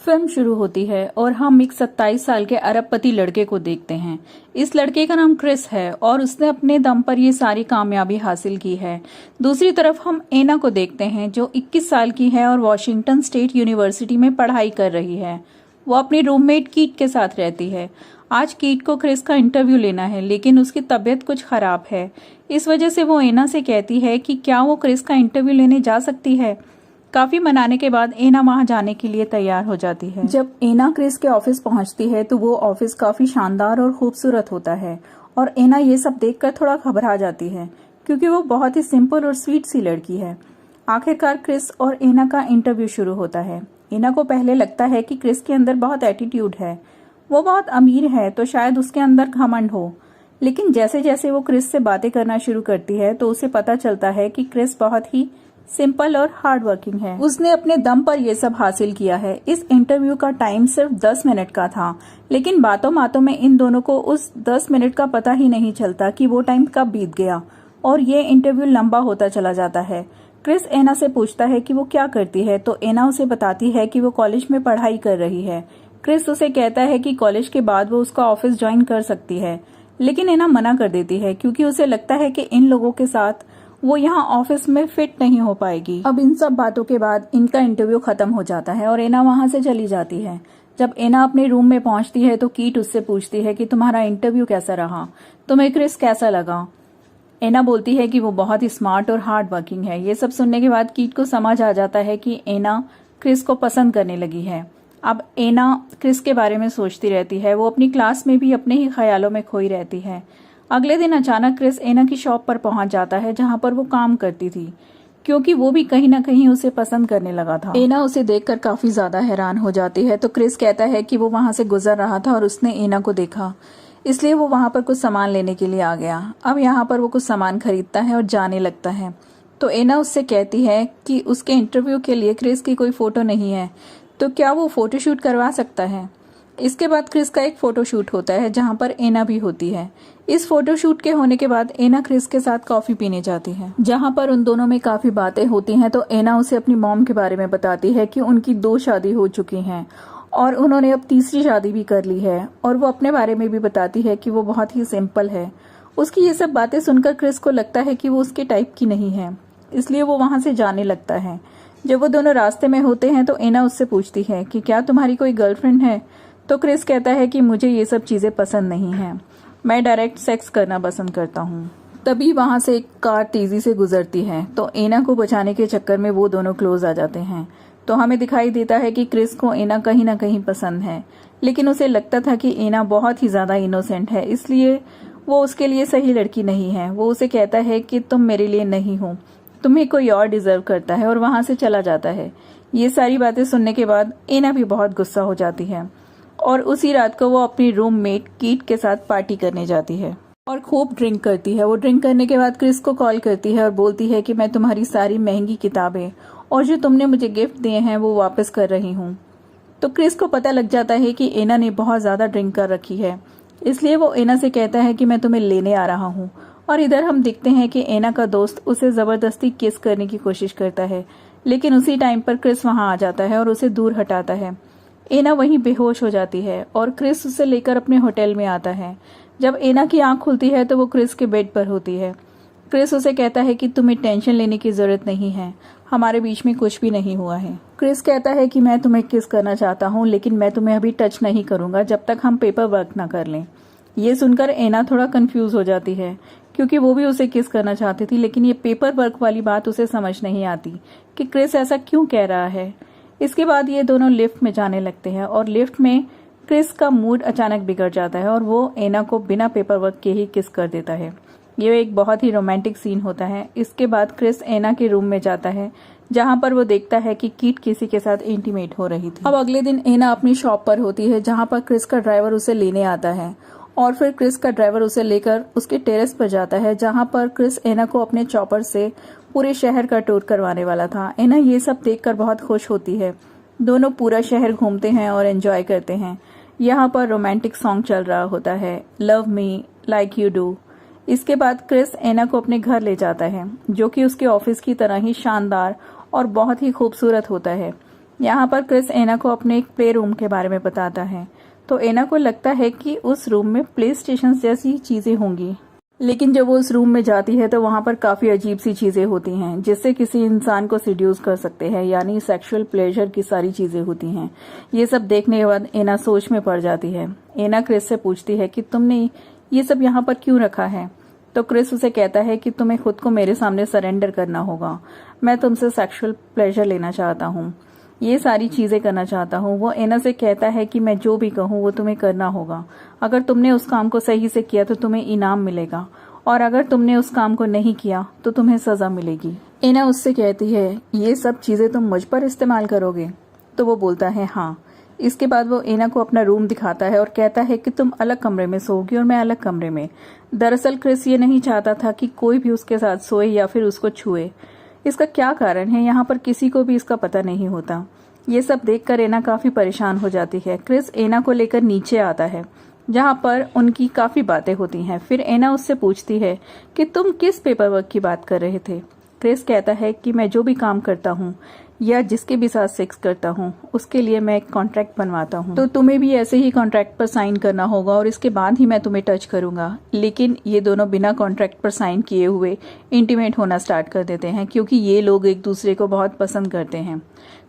Film शुरू होती है और हम एक 27 साल के अरबपति लड़के को देखते हैं। इस लड़के का नाम क्रिस है और उसने अपने दम पर ये सारी कामयाबी हासिल की है। दूसरी तरफ हम एना को देखते हैं जो 21 साल की है और वॉशिंगटन स्टेट यूनिवर्सिटी में पढ़ाई कर रही है। वो अपनी रूममेट कीट के साथ रहती है। आज कीट को क्रिस का इंटरव्यू लेना है, लेकिन उसकी तबीयत कुछ खराब है। इस वजह से वो एना से कहती है कि क्या वो क्रिस का इंटरव्यू लेने जा सकती है। काफी मनाने के बाद एना वहां जाने के लिए तैयार हो जाती है। जब एना क्रिस के ऑफिस पहुंचती है तो वो ऑफिस काफी शानदार और खूबसूरत होता है और एना ये सब देखकर थोड़ा घबरा जाती है क्योंकि वो बहुत ही सिंपल और स्वीट सी लड़की है। आखिरकार क्रिस और एना का इंटरव्यू शुरू होता है। एना को पहले लगता है कि क्रिस के अंदर बहुत एटीट्यूड है, वो बहुत अमीर है तो शायद उसके अंदर घमंड हो, लेकिन जैसे जैसे वो क्रिस से बातें करना शुरू करती है तो उसे पता चलता है कि क्रिस बहुत ही सिंपल और हार्ड वर्किंग है। उसने अपने दम पर यह सब हासिल किया है। इस इंटरव्यू का टाइम सिर्फ 10 मिनट का था, लेकिन बातों बातों में इन दोनों को उस 10 मिनट का पता ही नहीं चलता कि वो टाइम कब बीत गया और ये इंटरव्यू लंबा होता चला जाता है। क्रिस एना से पूछता है कि वो क्या करती है तो एना उसे बताती है कि वो कॉलेज में पढ़ाई कर रही है। क्रिस उसे कहता है कि कॉलेज के बाद वो उसका ऑफिस ज्वाइन कर सकती है, लेकिन एना मना कर देती है क्योंकि उसे लगता है कि इन लोगों के साथ वो यहाँ ऑफिस में फिट नहीं हो पाएगी। अब इन सब बातों के बाद इनका इंटरव्यू खत्म हो जाता है और एना वहां से चली जाती है। जब एना अपने रूम में पहुंचती है तो कीट उससे पूछती है कि तुम्हारा इंटरव्यू कैसा रहा, तुम्हें क्रिस कैसा लगा। एना बोलती है कि वो बहुत ही स्मार्ट और हार्ड वर्किंग है। ये सब सुनने के बाद कीट को समझ आ जाता है कि एना क्रिस को पसंद करने लगी है। अब एना क्रिस के बारे में सोचती रहती है। वो अपनी क्लास में भी अपने ही ख्यालों में खोई रहती है। अगले दिन अचानक क्रिस एना की शॉप पर पहुंच जाता है जहां पर वो काम करती थी, क्योंकि वो भी कहीं ना कहीं उसे पसंद करने लगा था। एना उसे देखकर काफी ज्यादा हैरान हो जाती है तो क्रिस कहता है कि वो वहां से गुजर रहा था और उसने एना को देखा, इसलिए वो वहां पर कुछ सामान लेने के लिए आ गया। अब यहाँ पर वो कुछ सामान खरीदता है और जाने लगता है तो एना उससे कहती है कि उसके इंटरव्यू के लिए क्रिस की कोई फोटो नहीं है, तो क्या वो फोटोशूट करवा सकता है। इसके बाद क्रिस का एक फोटोशूट होता है जहां पर एना भी होती है। इस फोटोशूट के होने के बाद एना क्रिस के साथ कॉफी पीने जाती है, जहां पर उन दोनों में काफी बातें होती हैं। तो एना उसे अपनी मॉम के बारे में बताती है कि उनकी 2 शादी हो चुकी हैं और उन्होंने अब तीसरी शादी भी कर ली है, और वो अपने बारे में भी बताती है कि वो बहुत ही सिंपल है। उसकी ये सब बातें सुनकर क्रिस को लगता है कि वो उसके टाइप की नहीं है, इसलिए वो वहां से जाने लगता है। जब वो दोनों रास्ते में होते हैं तो एना उससे पूछती है कि क्या तुम्हारी कोई गर्लफ्रेंड है, तो क्रिस कहता है कि मुझे ये सब चीजें पसंद नहीं हैं, मैं डायरेक्ट सेक्स करना पसंद करता हूँ। तभी वहां से एक कार तेजी से गुजरती है तो एना को बचाने के चक्कर में वो दोनों क्लोज आ जाते हैं। तो हमें दिखाई देता है कि क्रिस को एना कहीं ना कहीं पसंद है, लेकिन उसे लगता था कि एना बहुत ही ज्यादा इनोसेंट है, इसलिए वो उसके लिए सही लड़की नहीं है। वो उसे कहता है कि तुम मेरे लिए नहीं हो, तुम्हें कोई और डिजर्व करता है, और वहां से चला जाता है। ये सारी बातें सुनने के बाद एना भी बहुत गुस्सा हो जाती है और उसी रात को वो अपनी रूममेट कीट के साथ पार्टी करने जाती है और खूब ड्रिंक करती है। वो ड्रिंक करने के बाद क्रिस को कॉल करती है और बोलती है कि मैं तुम्हारी सारी महंगी किताबें और जो तुमने मुझे गिफ्ट दिए हैं वो वापस कर रही हूँ। तो क्रिस को पता लग जाता है कि एना ने बहुत ज्यादा ड्रिंक कर रखी है, इसलिए वो एना से कहता है कि मैं तुम्हें लेने आ रहा हूँ। और इधर हम देखते हैं कि एना का दोस्त उसे जबरदस्ती किस करने की कोशिश करता है, लेकिन उसी टाइम पर क्रिस वहां आ जाता है और उसे दूर हटाता है। एना वहीं बेहोश हो जाती है और क्रिस उसे लेकर अपने होटल में आता है। जब एना की आंख खुलती है तो वो क्रिस के बेड पर होती है। क्रिस उसे कहता है कि तुम्हें टेंशन लेने की जरूरत नहीं है, हमारे बीच में कुछ भी नहीं हुआ है। क्रिस कहता है कि मैं तुम्हें किस करना चाहता हूँ, लेकिन मैं तुम्हें अभी टच नहीं करूंगा जब तक हम पेपर वर्क ना कर लें। ये सुनकर एना थोड़ा कंफ्यूज हो जाती है क्योंकि वो भी उसे किस करना चाहती थी, लेकिन ये पेपर वर्क वाली बात उसे समझ नहीं आती कि क्रिस ऐसा क्यों कह रहा है। इसके बाद ये दोनों लिफ्ट में जाने लगते हैं और लिफ्ट में क्रिस का मूड अचानक बिगड़ जाता है और वो एना को बिना पेपर वर्क के ही किस कर देता है। ये एक बहुत ही रोमांटिक सीन होता है। इसके बाद क्रिस एना के रूम में जाता है जहां पर वो देखता है कि कीट किसी के साथ इंटीमेट हो रही थी। अब अगले दिन एना अपनी शॉप पर होती है जहां पर क्रिस का ड्राइवर उसे लेने आता है और फिर क्रिस का ड्राइवर उसे लेकर उसके टेरेस पर जाता है जहां पर क्रिस एना को अपने चॉपर से पूरे शहर का टूर करवाने वाला था। एना ये सब देखकर बहुत खुश होती है। दोनों पूरा शहर घूमते हैं और एंजॉय करते हैं। यहाँ पर रोमांटिक सॉन्ग चल रहा होता है, love me like you do. इसके बाद क्रिस एना को अपने घर ले जाता है जो कि उसके ऑफिस की तरह ही शानदार और बहुत ही खूबसूरत होता है। यहाँ पर क्रिस एना को अपने एक प्ले रूम के बारे में बताता है। तो एना को लगता है कि उस रूम में प्ले स्टेशन जैसी चीजें होंगी, लेकिन जब वो उस रूम में जाती है तो वहां पर काफी अजीब सी चीजें होती हैं जिससे किसी इंसान को सिड्यूस कर सकते हैं, यानी सेक्सुअल प्लेजर की सारी चीजें होती हैं। ये सब देखने के बाद एना सोच में पड़ जाती है। एना क्रिस से पूछती है कि तुमने ये सब यहाँ पर क्यों रखा है। तो क्रिस उसे कहता है कि तुम्हें खुद को मेरे सामने सरेंडर करना होगा। मैं तुमसे सेक्सुअल प्लेजर लेना चाहता हूँ, ये सारी चीजें करना चाहता हूँ। वो एना से कहता है कि मैं जो भी कहूँ वो तुम्हें करना होगा। अगर तुमने उस काम को सही से किया तो तुम्हें इनाम मिलेगा, और अगर तुमने उस काम को नहीं किया तो तुम्हें सजा मिलेगी। एना उससे कहती है ये सब चीजें तुम मुझ पर इस्तेमाल करोगे। तो वो बोलता है हाँ। इसके बाद वो एना को अपना रूम दिखाता है और कहता है कि तुम अलग कमरे में सोओगी और मैं अलग कमरे में। दरअसल क्रिस ये नहीं चाहता था कि कोई भी उसके साथ सोए या फिर उसको छुए। इसका क्या कारण है यहाँ पर किसी को भी इसका पता नहीं होता। ये सब देखकर एना काफी परेशान हो जाती है। क्रिस एना को लेकर नीचे आता है जहाँ पर उनकी काफी बातें होती हैं। फिर एना उससे पूछती है कि तुम किस पेपर वर्क की बात कर रहे थे। क्रिस कहता है कि मैं जो भी काम करता हूँ या जिसके भी साथ सेक्स करता हूँ उसके लिए मैं एक कॉन्ट्रैक्ट बनवाता हूँ, तो तुम्हें भी ऐसे ही कॉन्ट्रैक्ट पर साइन करना होगा और इसके बाद ही मैं तुम्हें टच करूंगा। लेकिन ये दोनों बिना कॉन्ट्रैक्ट पर साइन किए हुए इंटीमेट होना स्टार्ट कर देते हैं क्योंकि ये लोग एक दूसरे को बहुत पसंद करते हैं।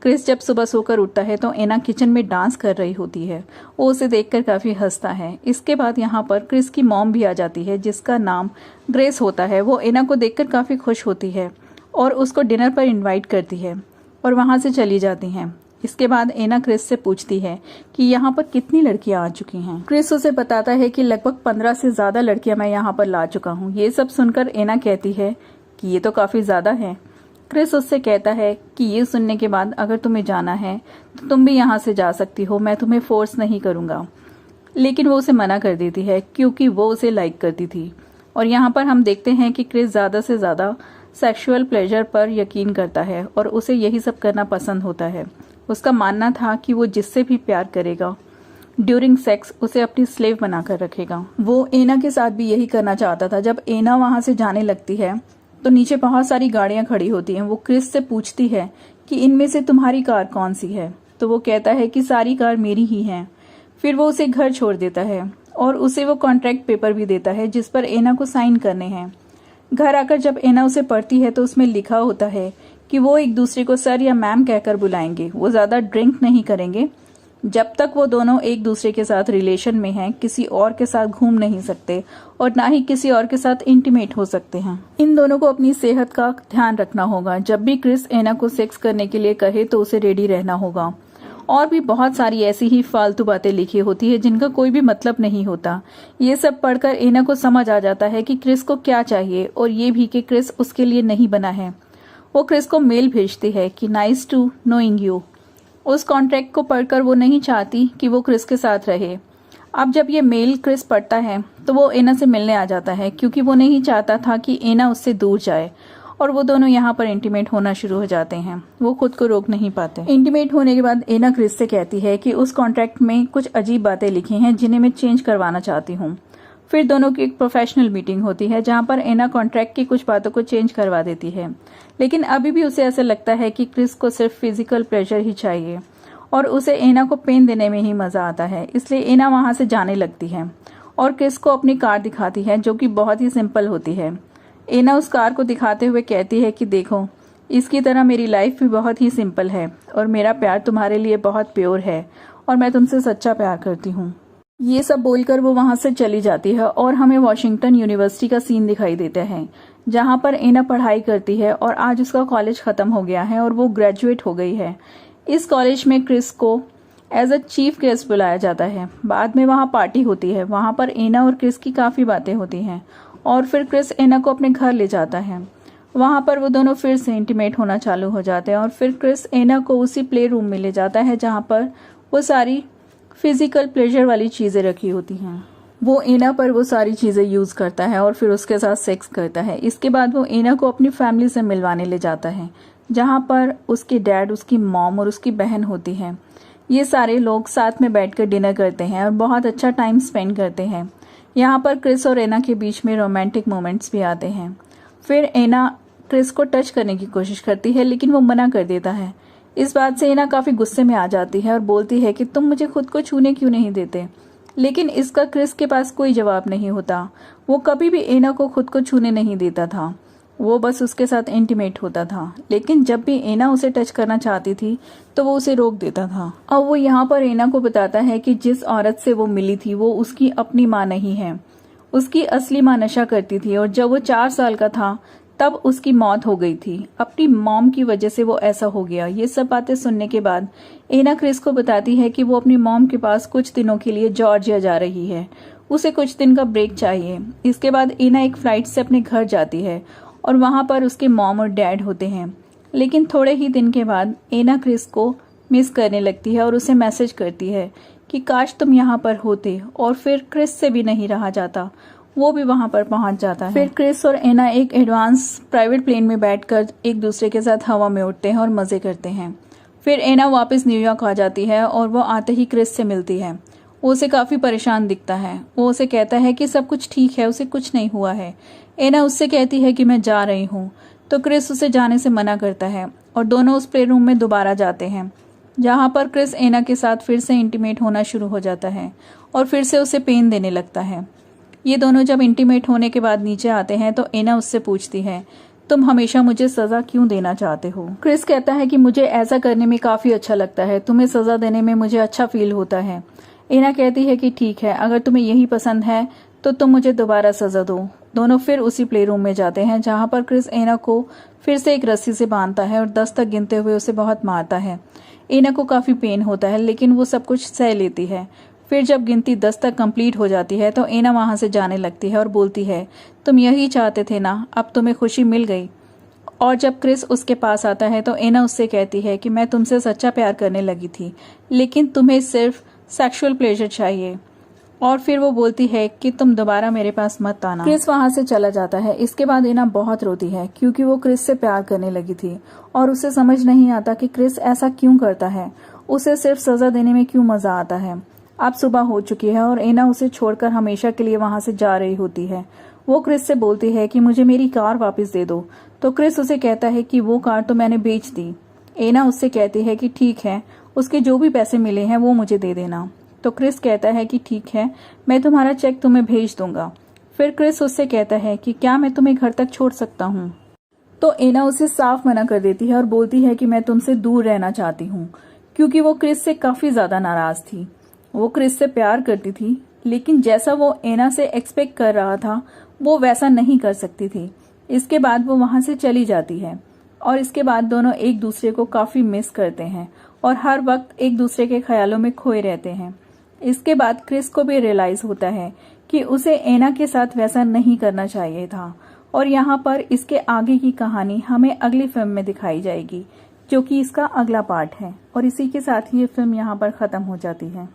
क्रिस जब सुबह सोकर उठता है तो एना किचन में डांस कर रही होती है। वो उसे देखकर काफी हंसता है। इसके बाद यहाँ पर क्रिस की मॉम भी आ जाती है जिसका नाम ग्रेस होता है। वो एना को देखकर काफी खुश होती है और उसको डिनर पर इनवाइट करती है और वहां से चली जाती हैं। इसके बाद एना क्रिस से पूछती है कि यहाँ पर कितनी लड़कियां आ चुकी हैं। क्रिस उसे बताता है कि लगभग 15 से ज्यादा लड़कियां मैं यहाँ पर ला चुका हूँ। ये सब सुनकर एना कहती है कि ये तो काफी ज्यादा है। क्रिस उससे कहता है कि ये सुनने के बाद अगर तुम्हें जाना है तो तुम भी यहाँ से जा सकती हो, मैं तुम्हें फोर्स नहीं करूंगा। लेकिन वो उसे मना कर देती है क्योंकि वो उसे लाइक करती थी। और यहाँ पर हम देखते हैं कि क्रिस ज्यादा से ज्यादा सेक्सुअल प्लेजर पर यकीन करता है और उसे यही सब करना पसंद होता है। उसका मानना था कि वो जिससे भी प्यार करेगा ड्यूरिंग सेक्स उसे अपनी स्लेव बनाकर रखेगा। वो एना के साथ भी यही करना चाहता था। जब एना वहां से जाने लगती है तो नीचे बहुत सारी गाड़ियां खड़ी होती हैं। वो क्रिस से पूछती है कि इनमें से तुम्हारी कार कौन सी है। तो वो कहता है कि सारी कार मेरी ही हैं। फिर वो उसे घर छोड़ देता है और उसे वो कॉन्ट्रैक्ट पेपर भी देता है जिस पर एना को साइन करने हैं। घर आकर जब एना उसे पढ़ती है तो उसमें लिखा होता है कि वो एक दूसरे को सर या मैम कहकर बुलाएंगे। वो ज्यादा ड्रिंक नहीं करेंगे। जब तक वो दोनों एक दूसरे के साथ रिलेशन में हैं, किसी और के साथ घूम नहीं सकते और ना ही किसी और के साथ इंटीमेट हो सकते हैं। इन दोनों को अपनी सेहत का ध्यान रखना होगा। जब भी क्रिस एना को सेक्स करने के लिए कहे तो उसे रेडी रहना होगा। और भी बहुत सारी ऐसी ही फालतू बातें लिखी होती है जिनका कोई भी मतलब नहीं होता। ये सब पढ़कर एना को समझ आ जाता है कि क्रिस को क्या चाहिए और ये भी कि क्रिस उसके लिए नहीं बना है। वो क्रिस को मेल भेजती है कि नाइस टू नोइंग यू। उस कॉन्ट्रैक्ट को पढ़कर वो नहीं चाहती कि वो क्रिस के साथ रहे। अब जब ये मेल क्रिस पढ़ता है तो वो एना से मिलने आ जाता है क्योंकि वो नहीं चाहता था कि एना उससे दूर जाए और वो दोनों यहाँ पर इंटीमेट होना शुरू हो जाते हैं। वो खुद को रोक नहीं पाते। इंटीमेट होने के बाद एना क्रिस से कहती है कि उस कॉन्ट्रैक्ट में कुछ अजीब बातें लिखी हैं जिन्हें मैं चेंज करवाना चाहती हूँ। फिर दोनों की एक प्रोफेशनल मीटिंग होती है जहाँ पर एना कॉन्ट्रैक्ट की कुछ बातों को चेंज करवा देती है। लेकिन अभी भी उसे ऐसा लगता है कि क्रिस को सिर्फ फिजिकल प्लेजर ही चाहिए और उसे एना को पेन देने में ही मजा आता है। इसलिए एना वहां से जाने लगती है और क्रिस को अपनी कार दिखाती है जो कि बहुत ही सिंपल होती है। एना उस कार को दिखाते हुए कहती है कि देखो, इसकी तरह मेरी लाइफ भी बहुत ही सिंपल है और मेरा प्यार तुम्हारे लिए बहुत प्योर है और मैं तुमसे सच्चा प्यार करती हूँ। ये सब बोलकर वो वहां से चली जाती है और हमें वॉशिंगटन यूनिवर्सिटी का सीन दिखाई देता है जहाँ पर एना पढ़ाई करती है और आज उसका कॉलेज खत्म हो गया है और वो ग्रेजुएट हो गई है। इस कॉलेज में क्रिस को एज अ चीफ गेस्ट बुलाया जाता है। बाद में वहाँ पार्टी होती है। वहाँ पर एना और क्रिस की काफी बातें होती हैं और फिर क्रिस एना को अपने घर ले जाता है। वहाँ पर वो दोनों फिर से इंटीमेट होना चालू हो जाते हैं और फिर क्रिस एना को उसी प्ले रूम में ले जाता है जहाँ पर वो सारी फिजिकल प्लेजर वाली चीजें रखी होती हैं। वो एना पर वो सारी चीजें यूज करता है और फिर उसके साथ सेक्स करता है। इसके बाद वो एना को अपनी फैमिली से मिलवाने ले जाता है जहाँ पर उसके डैड, उसकी मॉम और उसकी बहन होती है। ये सारे लोग साथ में बैठकर डिनर करते हैं और बहुत अच्छा टाइम स्पेंड करते हैं। यहाँ पर क्रिस और एना के बीच में रोमांटिक मोमेंट्स भी आते हैं। फिर एना क्रिस को टच करने की कोशिश करती है लेकिन वो मना कर देता है। इस बात से एना काफी गुस्से में आ जाती है और बोलती है कि तुम मुझे खुद को छूने क्यों नहीं देते। लेकिन इसका क्रिस के पास कोई जवाब नहीं होता। वो कभी भी एना को खुद को छूने नहीं देता था, वो बस उसके साथ इंटीमेट होता था। लेकिन जब भी एना उसे टच करना चाहती थी तो वो उसे रोक देता था। और वो यहाँ पर एना को बताता है कि जिस औरत से वो मिली थी वो उसकी अपनी माँ नहीं है, उसकी असली माँ नशा करती थी और जब वो 4 साल का था तब उसकी मौत हो गई थी। अपनी मॉम की वजह से वो ऐसा हो गया। ये सब बातें सुनने के बाद एना क्रिस को बताती है कि वो अपनी मॉम के पास कुछ दिनों के लिए जॉर्जिया जा रही है, उसे कुछ दिन का ब्रेक चाहिए। इसके बाद एना एक फ्लाइट से अपने घर जाती है और वहां पर उसके मॉम और डैड होते हैं। लेकिन थोड़े ही दिन के बाद एना क्रिस को मिस करने लगती है और उसे मैसेज करती है कि काश तुम यहाँ पर होते, और फिर क्रिस से भी नहीं रहा जाता, वो भी वहां पर पहुंच जाता है। फिर क्रिस और एना एक एडवांस प्राइवेट प्लेन में बैठकर एक दूसरे के साथ हवा में उड़ते हैं और मजे करते हैं। फिर एना वापस न्यूयॉर्क आ जाती है और वो आते ही क्रिस से मिलती है। वो उसे काफी परेशान दिखता है। वो उसे कहता है कि सब कुछ ठीक है, उसे कुछ नहीं हुआ है। एना उससे कहती है कि मैं जा रही हूँ, तो क्रिस उसे जाने से मना करता है और दोनों उस प्ले रूम में दोबारा जाते हैं, जहाँ पर क्रिस एना के साथ फिर से इंटीमेट होना शुरू हो जाता है और फिर से उसे पेन देने लगता है। ये दोनों जब इंटीमेट होने के बाद नीचे आते हैं तो एना उससे पूछती है, तुम हमेशा मुझे सजा क्यों देना चाहते हो? क्रिस कहता है कि मुझे ऐसा करने में काफी अच्छा लगता है, तुम्हें सजा देने में मुझे अच्छा फील होता है। एना कहती है कि ठीक है, अगर तुम्हें यही पसंद है तो तुम मुझे दोबारा सजा दो। दोनों फिर उसी प्ले रूम में जाते हैं, जहाँ पर क्रिस एना को फिर से एक रस्सी से बांधता है और 10 तक गिनते हुए उसे बहुत मारता है। एना को काफी पेन होता है, लेकिन वो सब कुछ सह लेती है। फिर जब गिनती 10 तक कंप्लीट हो जाती है तो एना वहां से जाने लगती है और बोलती है, तुम यही चाहते थे ना, अब तुम्हें खुशी मिल गई। और जब क्रिस उसके पास आता है तो एना उससे कहती है कि मैं तुमसे सच्चा प्यार करने लगी थी, लेकिन तुम्हें सिर्फ सेक्सुअल प्लेजर चाहिए। और फिर वो बोलती है कि तुम दोबारा मेरे पास मत आना। क्रिस वहां से चला जाता है। इसके बाद एना बहुत रोती है क्योंकि वो क्रिस से प्यार करने लगी थी और उसे समझ नहीं आता कि क्रिस ऐसा क्यों करता है, उसे सिर्फ सजा देने में क्यों मजा आता है। अब सुबह हो चुकी है और एना उसे छोड़कर हमेशा के लिए वहां से जा रही होती है। वो क्रिस से बोलती है कि मुझे मेरी कार वापस दे दो, तो क्रिस उसे कहता है कि वो कार तो मैंने बेच दी। एना उससे कहती है कि ठीक है, उसके जो भी पैसे मिले हैं वो मुझे दे देना। तो क्रिस कहता है कि ठीक है, मैं तुम्हारा चेक तुम्हें भेज दूंगा। फिर क्रिस उससे कहता है कि क्या मैं तुम्हें घर तक छोड़ सकता हूँ? तो एना उसे साफ मना कर देती है और बोलती है कि मैं तुमसे दूर रहना चाहती हूँ, क्योंकि वो क्रिस से काफी ज्यादा नाराज थी। वो क्रिस से प्यार करती थी, लेकिन जैसा वो एना से एक्सपेक्ट कर रहा था वो वैसा नहीं कर सकती थी। इसके बाद वो वहां से चली जाती है और इसके बाद दोनों एक दूसरे को काफी मिस करते हैं और हर वक्त एक दूसरे के ख्यालों में खोए रहते हैं। इसके बाद क्रिस को भी रियलाइज होता है कि उसे एना के साथ वैसा नहीं करना चाहिए था। और यहाँ पर इसके आगे की कहानी हमें अगली फिल्म में दिखाई जाएगी, जो कि इसका अगला पार्ट है। और इसी के साथ ही ये फिल्म यहाँ पर खत्म हो जाती है।